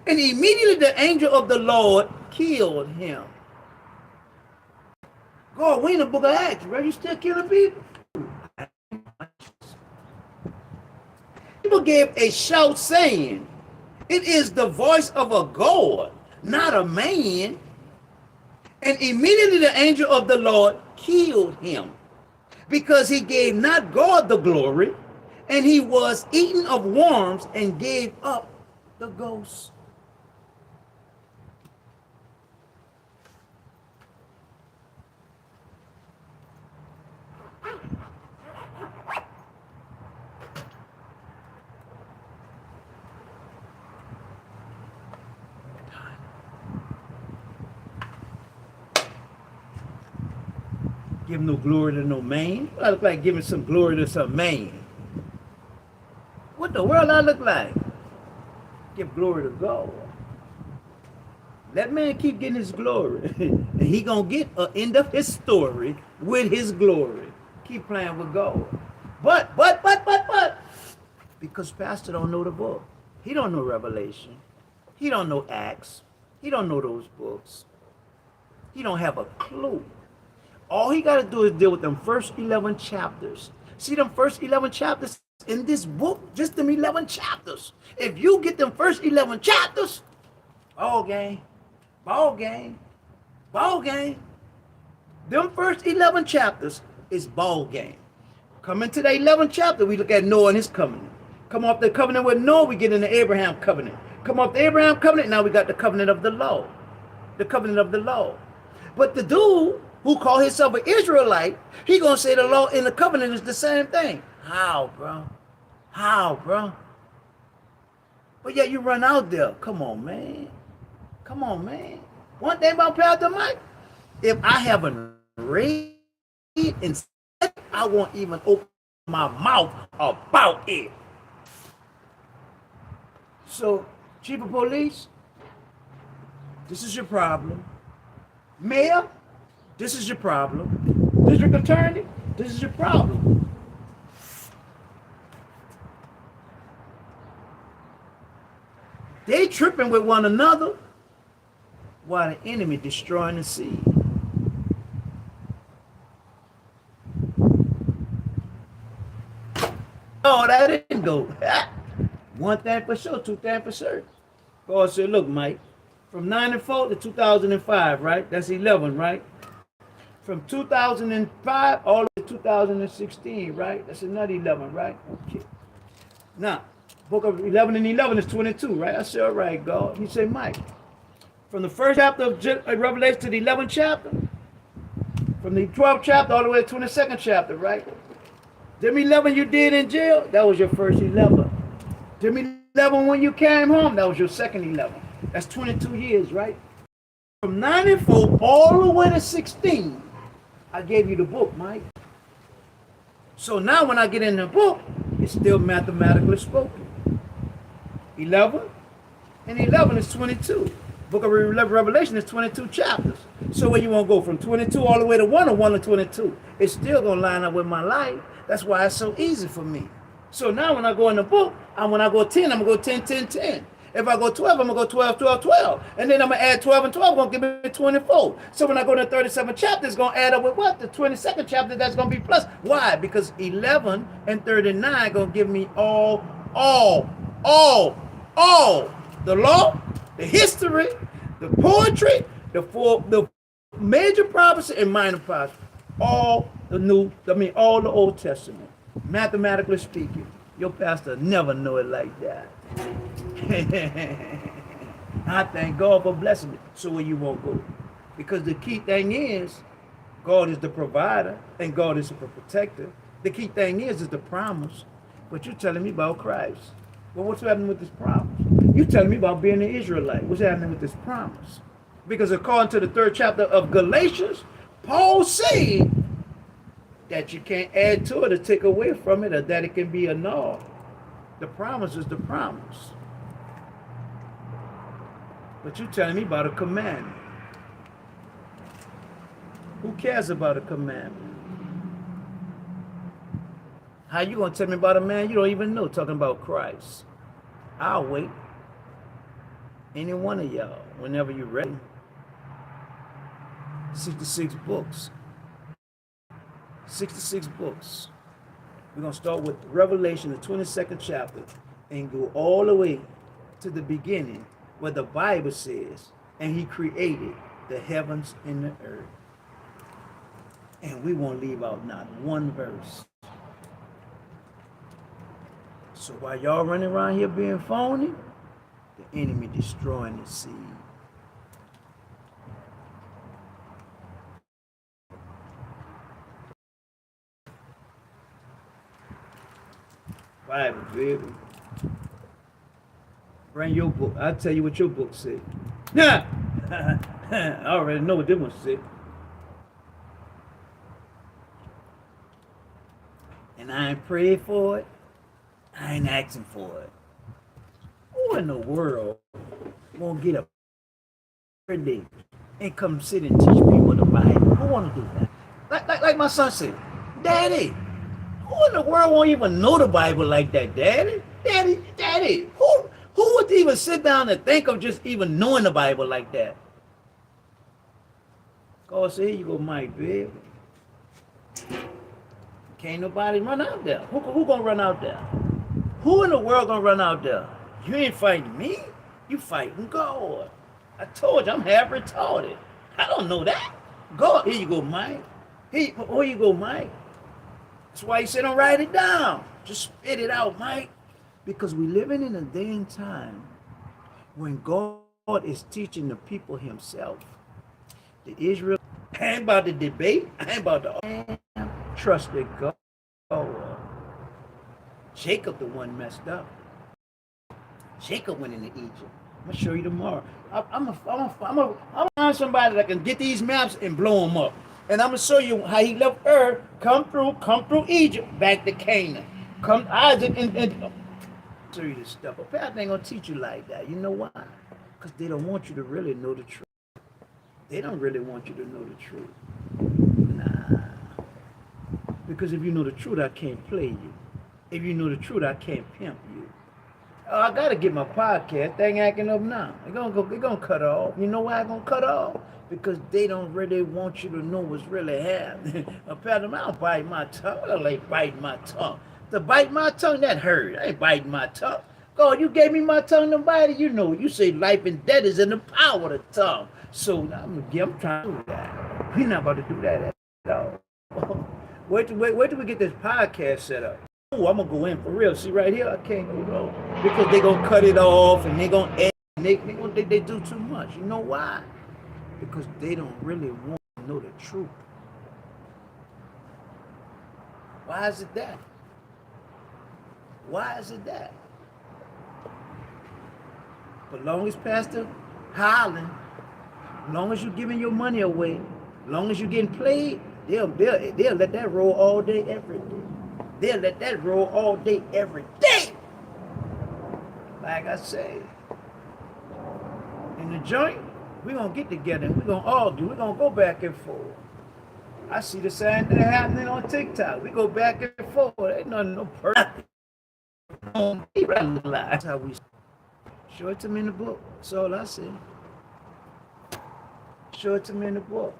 And immediately the angel of the Lord killed him. God, we in the book of Acts, bro. You still killing people? People gave a shout, saying, it is the voice of a God, not a man. And immediately the angel of the Lord killed him, because he gave not God the glory, and he was eaten of worms and gave up the ghost. Give no glory to no man. I look like giving some glory to some man. What the world I look like? Give glory to God. That man keep getting his glory. And he gonna get an end of his story with his glory. Keep playing with God. But. Because Pastor don't know the book. He don't know Revelation. He don't know Acts. He don't know those books. He don't have a clue. All he got to do is deal with them first 11 chapters. See them first 11 chapters in this book? Just them 11 chapters. If you get them first 11 chapters, ball game, ball game, ball game. Them first 11 chapters is ball game. Come into the 11th chapter, we look at Noah and his covenant. Come off the covenant with Noah, we get into Abraham covenant. Come off the Abraham covenant, now we got the covenant of the law. The covenant of the law. But the dude who called himself an Israelite, he gonna say the law and the covenant is the same thing. How, bro? How, bro? But yet you run out there. Come on, man. Come on, man. One thing about Pastor Mike, if I haven't read and said, I won't even open my mouth about it. So, chief of police, this is your problem. Mayor, this is your problem. District attorney, this is your problem. They tripping with one another while the enemy destroying the seed. Oh, that didn't go. One thing for sure, two things for sure. God said, look, Mike, from 94 to 2005, right? That's 11, right? From 2005 all the way to 2016, right? That's another 11, right? Okay. Now, book of 11 and 11 is 22, right? I said, all right, God. He said, Mike, from the first chapter of Revelation to the 11th chapter, from the 12th chapter all the way to the 22nd chapter, right? Them 11 you did in jail, that was your first 11. Them 11 when you came home, that was your second 11. That's 22 years, right? From 94 all the way to 16, I gave you the book, Mike. So now when I get in the book, it's still mathematically spoken. 11 and 11 is 22. Book of Revelation is 22 chapters. So where you want to go from 22 all the way to 1 or 1 to 22? It's still going to line up with my life. That's why it's so easy for me. So now when I go in the book, when I go 10, I'm going to go 10, 10, 10. If I go 12, I'm going to go 12, 12, 12. And then I'm going to add 12 and 12, going to give me 24. So when I go to the 37th chapter, it's going to add up with what? The 22nd chapter, that's going to be plus. Why? Because 11 and 39 going to give me all. The law, the history, the poetry, the major prophecy and minor prophecy. All the Old Testament. Mathematically speaking, your pastor never know it like that. I thank God for blessing me. So where you won't go. Because the key thing is, God is the provider and God is the protector. The key thing is the promise. But you're telling me about Christ. Well, what's happening with this promise? You're telling me about being an Israelite. What's happening with this promise? Because according to the 3rd chapter of Galatians, Paul said that you can't add to it or take away from it or that it can be annulled. The promise is the promise. But you're telling me about a commandment. Who cares about a commandment? How you going to tell me about a man you don't even know, talking about Christ? I'll wait. Any one of y'all, whenever you're ready. 66 books. 66 books. We're going to start with Revelation, the 22nd chapter, and go all the way to the beginning where the Bible says, and he created the heavens and the earth. And we won't leave out not one verse. So while y'all running around here being phony, the enemy destroying the seed. Bible, baby. Bring your book. I'll tell you what your book said. Nah! I already know what this one said. And I ain't prayed for it. I ain't asking for it. Who in the world won't get up every day and come sit and teach people the Bible? Who want to do that? Like my son said, Daddy, who in the world won't even know the Bible like that, Daddy? Daddy, who would even sit down and think of just even knowing the Bible like that? God said, here you go, Mike, baby. Can't nobody run out there. Who gonna run out there? Who in the world gonna run out there? You ain't fighting me. You fighting God. I told you I'm half retarded. I don't know that. God, here you go, Mike. Here you go, Mike. That's why he said don't write it down. Just spit it out, Mike. Because we living in a day and time when God is teaching the people himself. The Israel, I ain't about to debate. I ain't about to trust that God. Jacob the one messed up. Jacob went into Egypt. I'm gonna show you tomorrow. I'm gonna find somebody that can get these maps and blow them up. And I'm gonna show you how he left Ur, come through Egypt, back to Canaan. Come Isaac and show you this stuff. But Pastor ain't gonna teach you like that. You know why? Because they don't want you to really know the truth. They don't really want you to know the truth. Nah. Because if you know the truth, I can't play you. If you know the truth, I can't pimp you. Oh, I gotta get my podcast. They ain't acting up now. They're gonna cut off. You know why I'm gonna cut off? Because they don't really want you to know what's really happening. Pastor, I don't bite my tongue. I don't like biting my tongue. To bite my tongue, that hurt. I ain't biting my tongue. God, you gave me my tongue to bite it. You know, you say life and death is in the power of the tongue. So I'm trying to do that. We're not about to do that at all. Wait till we get this podcast set up. Oh, I'm gonna go in for real. See right here, I can't go wrong because they gonna cut it off and they gonna add. They do too much. You know why? Because they don't really want to know the truth. Why is it that? Why is it that? But long as Pastor hollering, long as you're giving your money away, long as you're getting played, they'll let that roll all day, every day. They'll let that roll all day, every day. Like I say, in the joint, we're going to get together and we're going to argue. We're going to go back and forth. I see the same thing happening on TikTok. We go back and forth. Ain't nothing, no person. That's how we show it to me in the book. That's all I see. Show it to me in the book.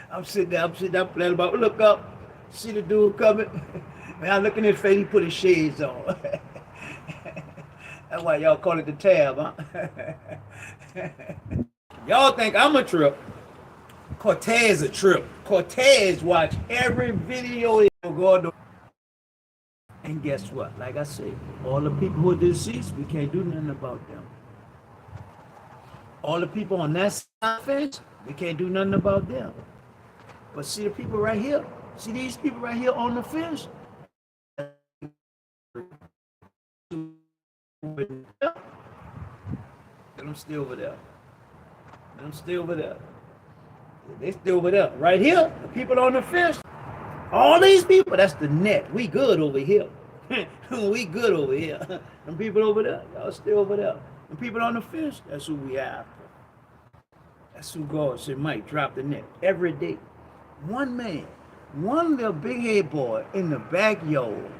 I'm sitting there playing about, look up, see the dude coming. Man, I look in his face, he put his shades on. That's why y'all call it the tab, huh? Y'all think I'm a trip. Cortez a trip. Cortez watch every video going. And guess what? Like I say, all the people who are deceased, we can't do nothing about them. All the people on that side fence, we can't do nothing about them. But see the people right here? See these people right here on the fence? Them still over there. Them still over there. They still over there. Right here, the people on the fence. All these people, that's the net. We good over here. We good over here. Them people over there, y'all still over there. The people on the fence, that's who we have. That's who God said, Mike, drop the net every day. One man, one little big head boy in the backyard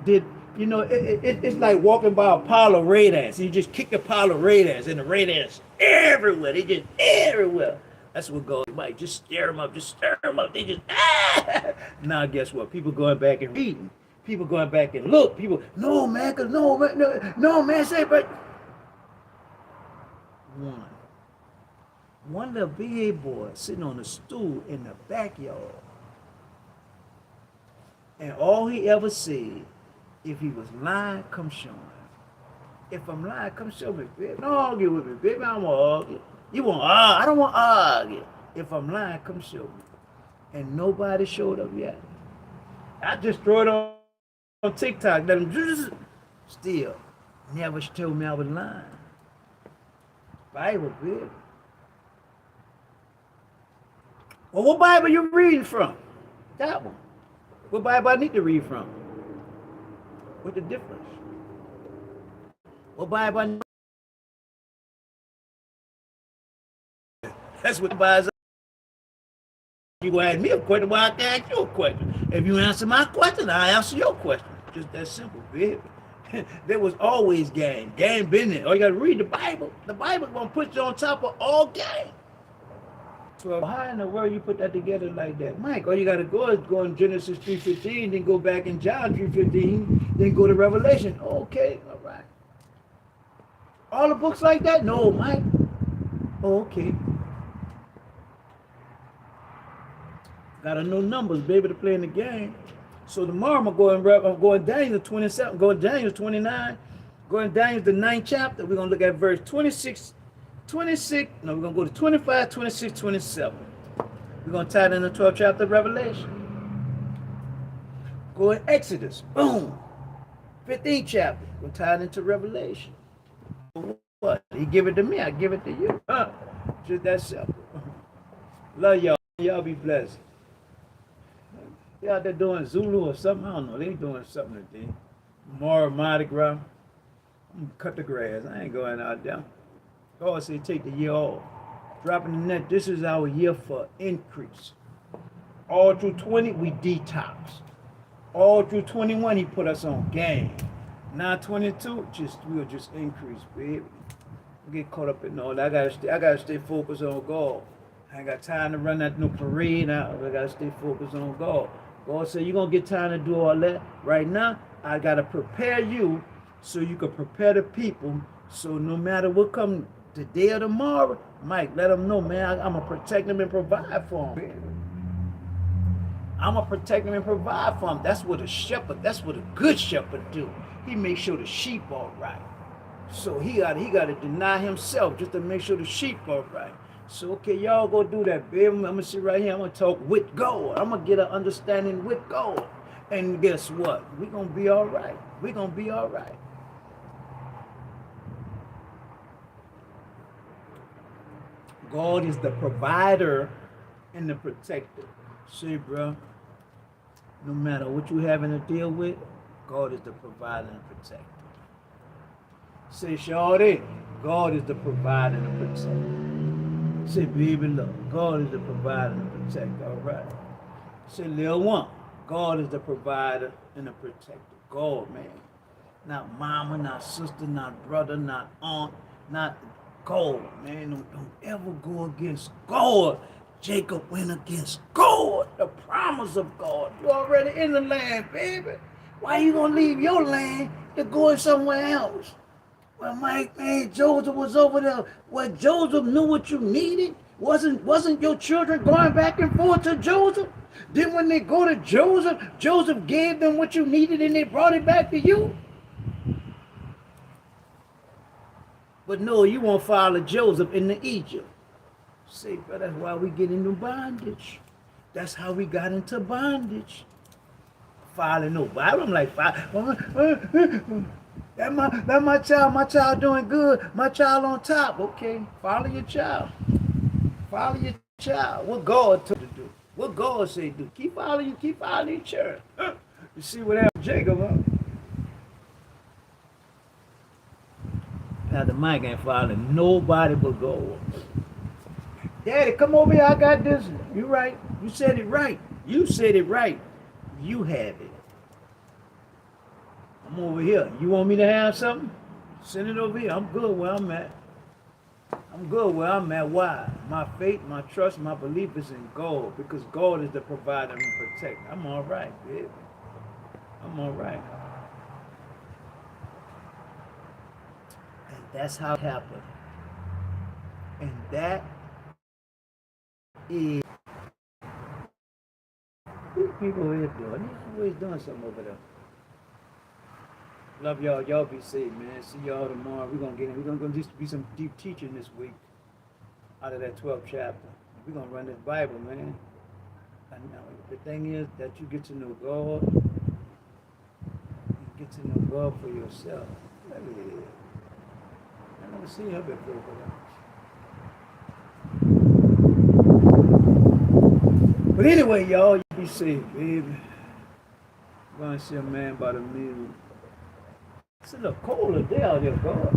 did, you know, it's like walking by a pile of radars. You just kick a pile of radars and the radars everywhere. They just everywhere. That's what God, Mike, just stir them up, just stir them up. They just, Now guess what? People going back and reading. People going back and look. People, no man, cause no man, say, but one little big head boy sitting on a stool in the backyard. And all he ever said, if he was lying, come show him. If I'm lying, come show me, baby. Don't argue with me, baby. I don't want to argue. You want to argue? I don't want to argue. If I'm lying, come show me. And nobody showed up yet. I just throw it on TikTok. Let them still never told me I was lying. Bible, baby. Well, what Bible you reading from? That one. What Bible I need to read from? What's the difference? What Bible I need? That's what the Bible. You gonna ask me a question, well, I can ask you a question. If you answer my question, I answer your question. Just that simple, baby. There was always game. Game been there. Oh, you got to read the Bible. The Bible gonna put you on top of all game. So how in the world you put that together like that, Mike? All you got to go is go in Genesis 3:15, then go back in John 3:15, then go to Revelation. Okay, all right. All the books like that? No, Mike. Oh, okay. Got to know numbers, baby, to play in the game. So tomorrow I'm going to Daniel 27, go to Daniel 29, going to Daniel the 9th chapter. We're going to look at verse 26, 26. No, we're going to go to 25, 26, 27. We're going to tie it in the 12th chapter of Revelation. Go in Exodus. Boom. 15th chapter. We're going to tie it into Revelation. What? He give it to me, I give it to you. Just that simple. Love y'all. Y'all be blessed. They out there doing Zulu or something. I don't know. They doing something today. More Mardi Gras. I'm gonna cut the grass. I ain't going out there. God said take the year off. Dropping the net. This is our year for increase. All through 20, we detox. All through 21, he put us on game. Now 22, we'll just increase, baby. Get caught up in all that. I gotta stay focused on God. I ain't got time to run that no parade out. I gotta stay focused on God. God said, you're gonna get time to do all that. Right now, I gotta prepare you so you can prepare the people. So no matter what comes today or tomorrow, Mike, let them know, man, I'm gonna protect them and provide for them. I'm gonna protect them and provide for them. That's what a good shepherd do. He makes sure the sheep all right. So he got to deny himself just to make sure the sheep all right. So, okay, y'all go do that, baby. I'm going to sit right here. I'm going to talk with God. I'm going to get an understanding with God. And guess what? We're going to be all right. We're going to be all right. God is the provider and the protector. See, bro, no matter what you having to deal with, God is the provider and protector. Say, shorty, God is the provider and the protector. Say, baby, look, God is the provider and the protector, all right? Say, little one, God is the provider and the protector. God, man. Not mama, not sister, not brother, not aunt, not God, man. Don't ever go against God. Jacob went against God, the promise of God. You're already in the land, baby. Why you gonna leave your land to go somewhere else? Well, Mike, man, Joseph was over there. Well, Joseph knew what you needed. Wasn't your children going back and forth to Joseph? Then when they go to Joseph, Joseph gave them what you needed and they brought it back to you? But no, you won't follow Joseph into Egypt. Say, but that's why we get into bondage. That's how we got into bondage. Following no Bible. I'm like, that my child doing good. My child on top. Okay, follow your child. Follow your child. What God told you to do. What God say do. Keep following your church. You see what happened to Jacob, huh? Now the Mike ain't following nobody but God. Daddy, come over here. I got this. You right. You said it right. You said it right. You have it. I'm over here. You want me to have something? Send it over here. I'm good where I'm at. I'm good where I'm at. Why? My faith, my trust, my belief is in God. Because God is the provider and protector. I'm all right, baby. I'm all right. And that's how it happened. And that is what people are doing. They're always doing something over there. Love y'all. Y'all be safe, man. See y'all tomorrow. We're gonna just be some deep teaching this week out of that 12th chapter. We're gonna run this Bible, man. And the thing is that you get to know God. You get to know God for yourself. I never seen her before. But anyway, y'all, you be safe, baby. I'm gonna see a man by the middle. It's a little colder day out here, God.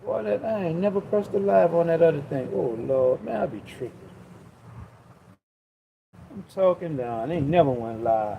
Boy, that I ain't never pressed the live on that other thing. Oh Lord, man, I be tripping. I'm talking down. I ain't never went live.